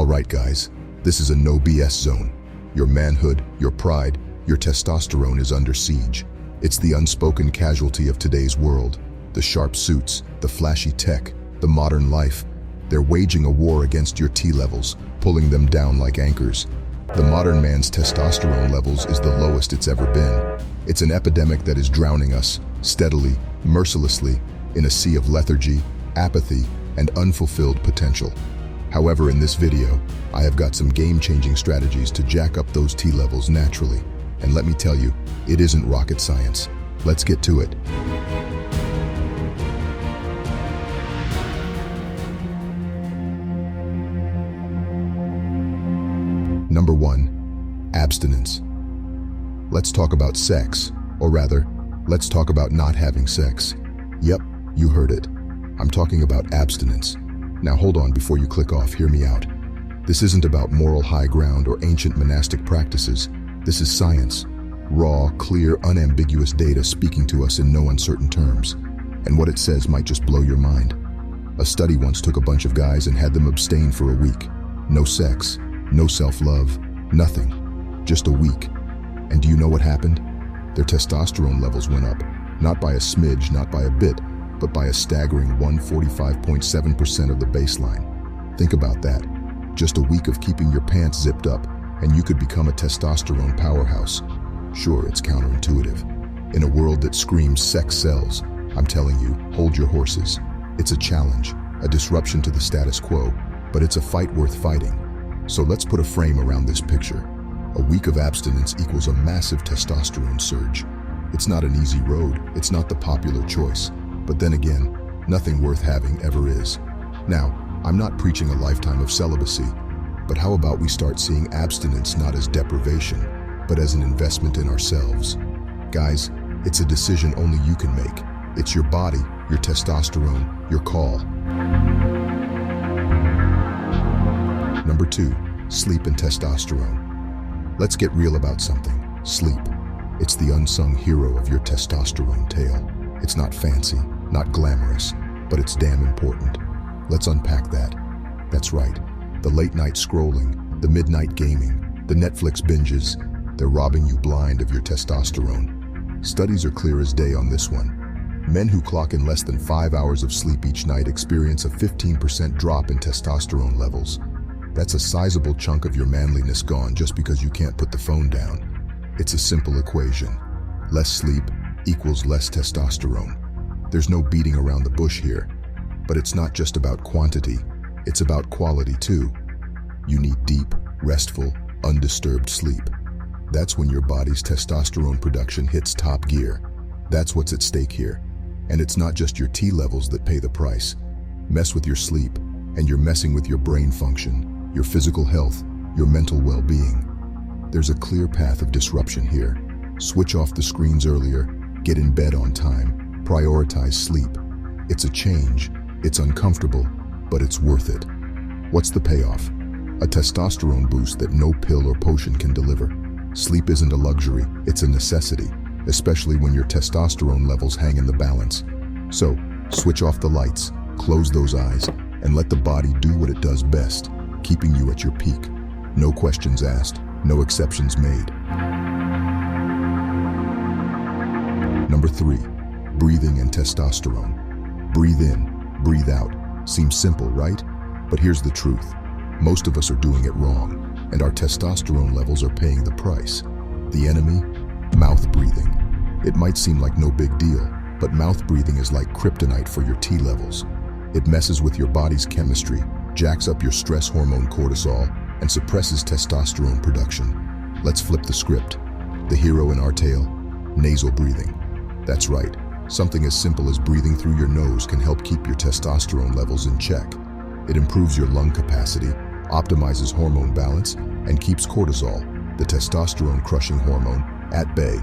All right, guys, this is a no BS zone. Your manhood, your pride, your testosterone is under siege. It's the unspoken casualty of today's world. The sharp suits, the flashy tech, the modern life. They're waging a war against your T levels, pulling them down like anchors. The modern man's testosterone levels is the lowest it's ever been. It's an epidemic that is drowning us, steadily, mercilessly, in a sea of lethargy, apathy, and unfulfilled potential. However, in this video, I have got some game-changing strategies to jack up those T levels naturally. And let me tell you, it isn't rocket science. Let's get to it. Number 1, abstinence. Let's talk about sex, or rather, let's talk about not having sex. Yep, you heard it. I'm talking about abstinence. Now hold on before you click off, hear me out. This isn't about moral high ground or ancient monastic practices. This is science. Raw, clear, unambiguous data speaking to us in no uncertain terms. And what it says might just blow your mind. A study once took a bunch of guys and had them abstain for a week. No sex, no self-love, nothing. Just a week. And do you know what happened? Their testosterone levels went up. Not by a smidge, not by a bit, but by a staggering 145.7% of the baseline. Think about that. Just a week of keeping your pants zipped up, and you could become a testosterone powerhouse. Sure, it's counterintuitive. In a world that screams sex sells, I'm telling you, hold your horses. It's a challenge, a disruption to the status quo, but it's a fight worth fighting. So let's put a frame around this picture. A week of abstinence equals a massive testosterone surge. It's not an easy road, it's not the popular choice. But then again, nothing worth having ever is. Now, I'm not preaching a lifetime of celibacy, but how about we start seeing abstinence not as deprivation, but as an investment in ourselves? Guys, it's a decision only you can make. It's your body, your testosterone, your call. Number 2, sleep and testosterone. Let's get real about something. Sleep. It's the unsung hero of your testosterone tale. It's not fancy, not glamorous, but it's damn important. Let's unpack that. That's right. The late night scrolling, the midnight gaming, the Netflix binges, they're robbing you blind of your testosterone. Studies are clear as day on this one. Men who clock in less than 5 hours of sleep each night experience a 15% drop in testosterone levels. That's a sizable chunk of your manliness gone just because you can't put the phone down. It's a simple equation. Less sleep equals less testosterone. There's no beating around the bush here. But it's not just about quantity, it's about quality too. You need deep, restful, undisturbed sleep. That's when your body's testosterone production hits top gear. That's what's at stake here. And it's not just your T levels that pay the price. Mess with your sleep, and you're messing with your brain function, your physical health, your mental well-being. There's a clear path of disruption here. Switch off the screens earlier, get in bed on time, prioritize sleep. It's a change, it's uncomfortable, but it's worth it. What's the payoff? A testosterone boost that no pill or potion can deliver. Sleep isn't a luxury, it's a necessity, especially when your testosterone levels hang in the balance. So, switch off the lights, close those eyes, and let the body do what it does best, keeping you at your peak. No questions asked, no exceptions made. Number 3, breathing and testosterone. Breathe in, breathe out. Seems simple, right? But here's the truth. Most of us are doing it wrong, and our testosterone levels are paying the price. The enemy? Mouth breathing. It might seem like no big deal, but mouth breathing is like kryptonite for your T levels. It messes with your body's chemistry, jacks up your stress hormone cortisol, and suppresses testosterone production. Let's flip the script. The hero in our tale? Nasal breathing. That's right. Something as simple as breathing through your nose can help keep your testosterone levels in check. It improves your lung capacity, optimizes hormone balance, and keeps cortisol, the testosterone-crushing hormone, at bay.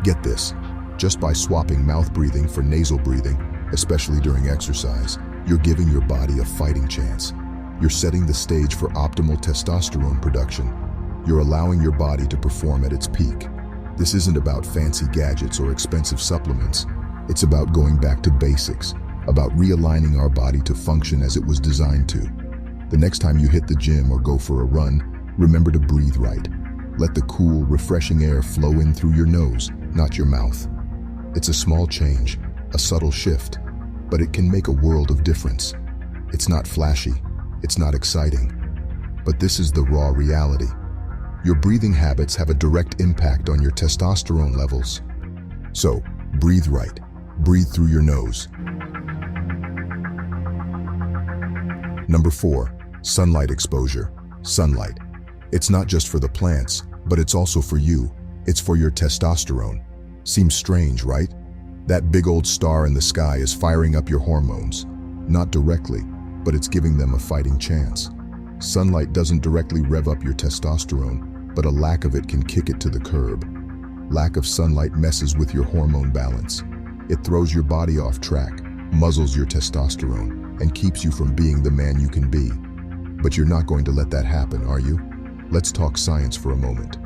Get this, just by swapping mouth breathing for nasal breathing, especially during exercise, you're giving your body a fighting chance. You're setting the stage for optimal testosterone production. You're allowing your body to perform at its peak. This isn't about fancy gadgets or expensive supplements. It's about going back to basics, about realigning our body to function as it was designed to. The next time you hit the gym or go for a run, remember to breathe right. Let the cool, refreshing air flow in through your nose, not your mouth. It's a small change, a subtle shift, but it can make a world of difference. It's not flashy, it's not exciting, but this is the raw reality. Your breathing habits have a direct impact on your testosterone levels. So, breathe right. Breathe through your nose. Number 4, sunlight exposure. Sunlight. It's not just for the plants, but it's also for you. It's for your testosterone. Seems strange, right? That big old star in the sky is firing up your hormones. Not directly, but it's giving them a fighting chance. Sunlight doesn't directly rev up your testosterone, but a lack of it can kick it to the curb. Lack of sunlight messes with your hormone balance. It throws your body off track, muzzles your testosterone, and keeps you from being the man you can be. But you're not going to let that happen, are you? Let's talk science for a moment.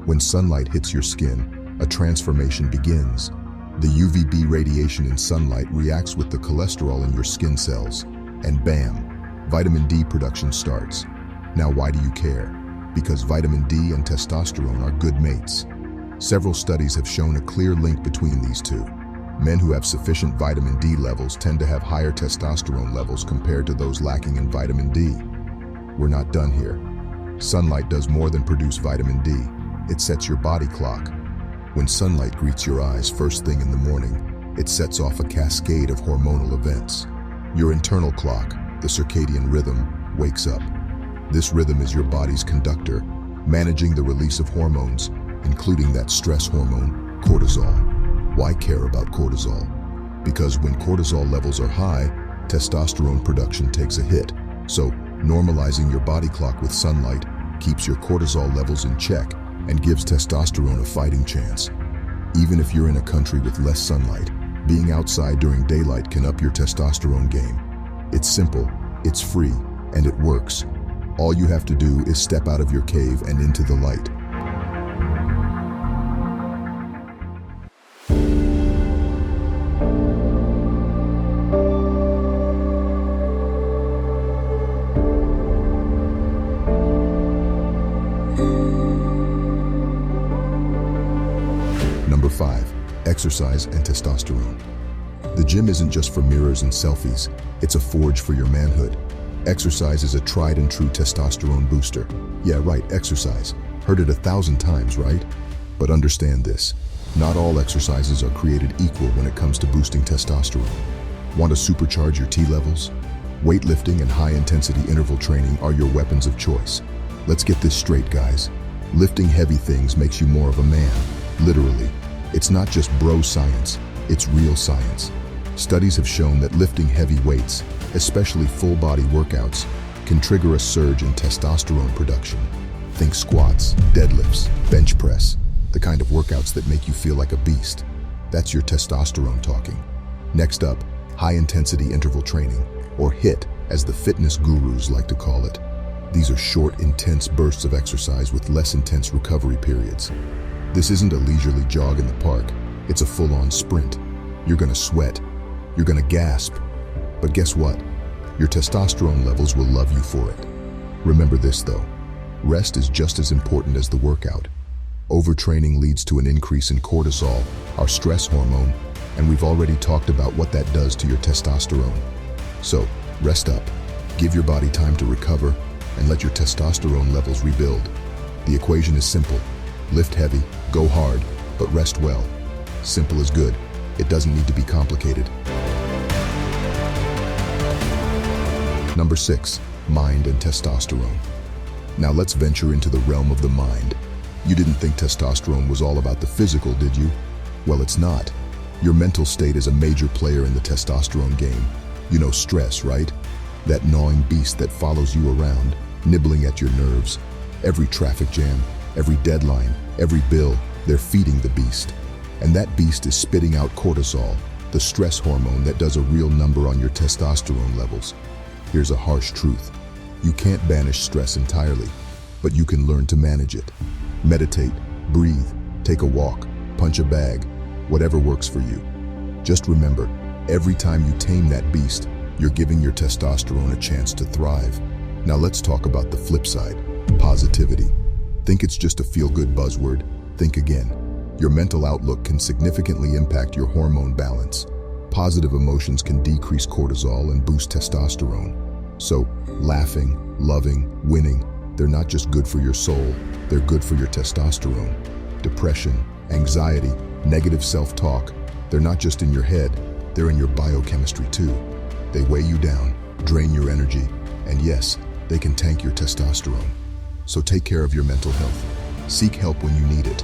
When sunlight hits your skin, a transformation begins. The UVB radiation in sunlight reacts with the cholesterol in your skin cells, and bam, vitamin D production starts. Now why do you care? Because vitamin D and testosterone are good mates. Several studies have shown a clear link between these two. Men who have sufficient vitamin D levels tend to have higher testosterone levels compared to those lacking in vitamin D. We're not done here. Sunlight does more than produce vitamin D. It sets your body clock. When sunlight greets your eyes first thing in the morning, it sets off a cascade of hormonal events. Your internal clock, the circadian rhythm, wakes up. This rhythm is your body's conductor, managing the release of hormones, including that stress hormone, cortisol. Why care about cortisol? Because when cortisol levels are high, testosterone production takes a hit. So, normalizing your body clock with sunlight keeps your cortisol levels in check and gives testosterone a fighting chance. Even if you're in a country with less sunlight, being outside during daylight can up your testosterone game. It's simple, it's free, and it works. All you have to do is step out of your cave and into the light. Number 5, exercise and testosterone. The gym isn't just for mirrors and selfies, it's a forge for your manhood. Exercise is a tried and true testosterone booster. Yeah, right, exercise. Heard it 1,000 times, right? But understand this, not all exercises are created equal when it comes to boosting testosterone. Want to supercharge your T levels? Weightlifting and high-intensity interval training are your weapons of choice. Let's get this straight, guys. Lifting heavy things makes you more of a man, literally. It's not just bro science, it's real science. Studies have shown that lifting heavy weights, especially full-body workouts, can trigger a surge in testosterone production. Think squats, deadlifts, bench press, the kind of workouts that make you feel like a beast. That's your testosterone talking. Next up, high-intensity interval training, or HIIT, as the fitness gurus like to call it. These are short, intense bursts of exercise with less intense recovery periods. This isn't a leisurely jog in the park, it's a full-on sprint. You're gonna sweat, you're gonna gasp, but guess what? Your testosterone levels will love you for it. Remember this though, rest is just as important as the workout. Overtraining leads to an increase in cortisol, our stress hormone, and we've already talked about what that does to your testosterone. So, rest up, give your body time to recover, and let your testosterone levels rebuild. The equation is simple. Lift heavy, go hard, but rest well. Simple as good. It doesn't need to be complicated. Number 6, mind and testosterone. Now let's venture into the realm of the mind. You didn't think testosterone was all about the physical, did you? Well, it's not. Your mental state is a major player in the testosterone game. You know stress, right? That gnawing beast that follows you around, nibbling at your nerves. Every traffic jam, every deadline, every bill, they're feeding the beast. And that beast is spitting out cortisol, the stress hormone that does a real number on your testosterone levels. Here's a harsh truth. You can't banish stress entirely, but you can learn to manage it. Meditate, breathe, take a walk, punch a bag, whatever works for you. Just remember, every time you tame that beast, you're giving your testosterone a chance to thrive. Now let's talk about the flip side, positivity. Think it's just a feel-good buzzword? Think again. Your mental outlook can significantly impact your hormone balance. Positive emotions can decrease cortisol and boost testosterone. So, laughing, loving, winning, they're not just good for your soul, they're good for your testosterone. Depression, anxiety, negative self-talk, they're not just in your head, they're in your biochemistry too. They weigh you down, drain your energy, and yes, they can tank your testosterone. So take care of your mental health. Seek help when you need it.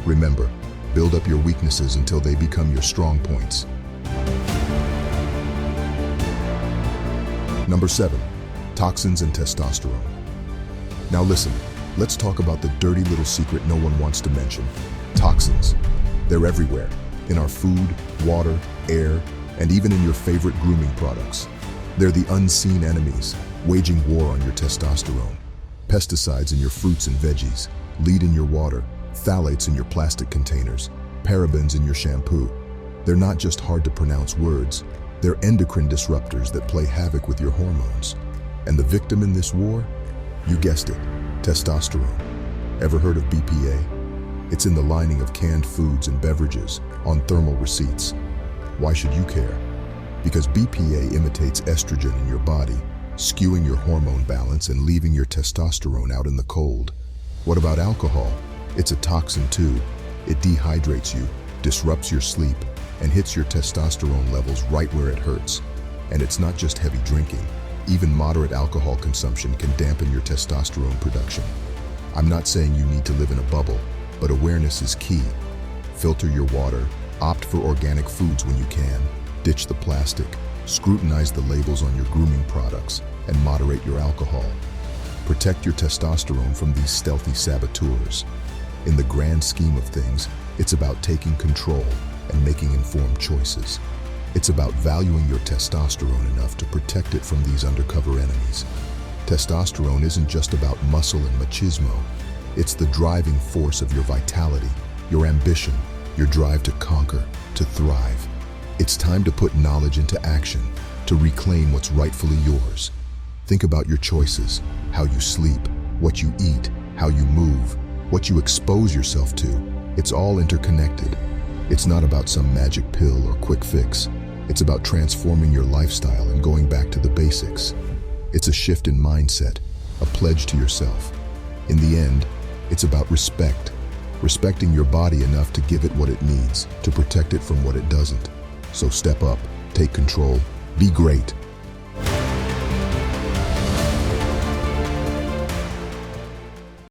Remember, build up your weaknesses until they become your strong points. Number 7, toxins and testosterone. Now listen, let's talk about the dirty little secret no one wants to mention. Toxins. They're everywhere, in our food, water, air, and even in your favorite grooming products. They're the unseen enemies, waging war on your testosterone. Pesticides in your fruits and veggies, lead in your water, phthalates in your plastic containers, parabens in your shampoo. They're not just hard to pronounce words, they're endocrine disruptors that play havoc with your hormones. And the victim in this war? You guessed it, testosterone. Ever heard of BPA? It's in the lining of canned foods and beverages, on thermal receipts. Why should you care? Because BPA imitates estrogen in your body, skewing your hormone balance and leaving your testosterone out in the cold. What about alcohol? It's a toxin too. It dehydrates you, disrupts your sleep, and hits your testosterone levels right where it hurts. And it's not just heavy drinking. Even moderate alcohol consumption can dampen your testosterone production. I'm not saying you need to live in a bubble, but awareness is key. Filter your water, opt for organic foods when you can, ditch the plastic, scrutinize the labels on your grooming products, and moderate your alcohol. Protect your testosterone from these stealthy saboteurs. In the grand scheme of things, it's about taking control and making informed choices. It's about valuing your testosterone enough to protect it from these undercover enemies. Testosterone isn't just about muscle and machismo. It's the driving force of your vitality, your ambition, your drive to conquer, to thrive. It's time to put knowledge into action, to reclaim what's rightfully yours. Think about your choices, how you sleep, what you eat, how you move, what you expose yourself to. It's all interconnected. It's not about some magic pill or quick fix. It's about transforming your lifestyle and going back to the basics. It's a shift in mindset, a pledge to yourself. In the end, it's about respect. Respecting your body enough to give it what it needs, to protect it from what it doesn't. So step up, take control, be great,